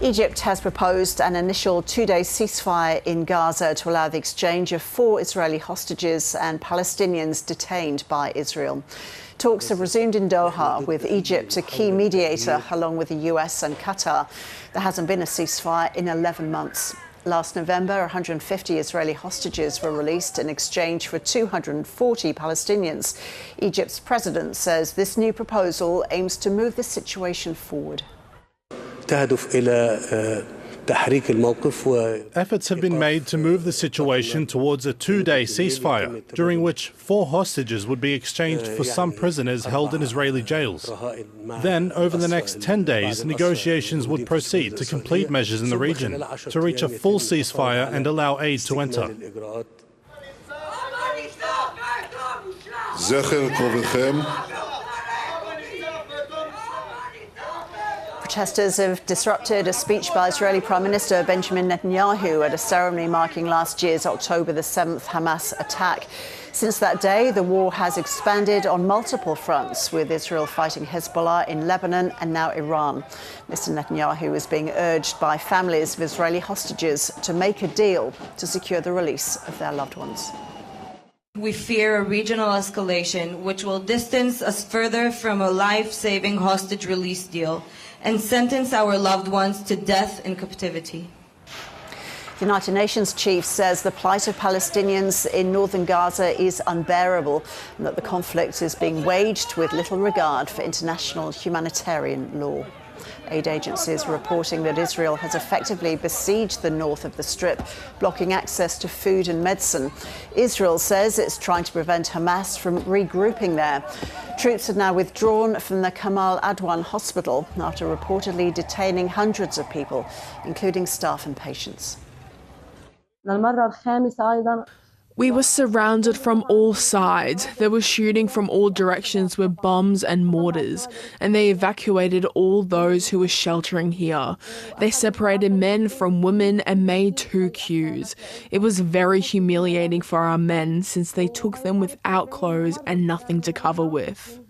Egypt has proposed an initial two-day ceasefire in Gaza to allow the exchange of 4 Israeli hostages and Palestinians detained by Israel. Talks have resumed in Doha, with Egypt a key mediator, along with the US and Qatar. There hasn't been a ceasefire in 11 months. Last November, 150 Israeli hostages were released in exchange for 240 Palestinians. Egypt's president says this new proposal aims to move the situation forward. Efforts have been made to move the situation towards a 2-day ceasefire, during which 4 hostages would be exchanged for some prisoners held in Israeli jails. Then, over the next 10 days, negotiations would proceed to complete measures in the region, to reach a full ceasefire and allow aid to enter. Protesters have disrupted a speech by Israeli Prime Minister Benjamin Netanyahu at a ceremony marking last year's October the 7th Hamas attack. Since that day, the war has expanded on multiple fronts, with Israel fighting Hezbollah in Lebanon and now Iran. Mr. Netanyahu is being urged by families of Israeli hostages to make a deal to secure the release of their loved ones. We fear a regional escalation which will distance us further from a life-saving hostage release deal and sentence our loved ones to death in captivity. The United Nations chief says the plight of Palestinians in northern Gaza is unbearable and that the conflict is being waged with little regard for international humanitarian law. Aid agencies are reporting that Israel has effectively besieged the north of the Strip, blocking access to food and medicine. Israel says it's trying to prevent Hamas from regrouping there. Troops have now withdrawn from the Kamal Adwan hospital after reportedly detaining hundreds of people, including staff and patients. We were surrounded from all sides. There was shooting from all directions with bombs and mortars, and they evacuated all those who were sheltering here. They separated men from women and made 2 queues. It was very humiliating for our men since they took them without clothes and nothing to cover with.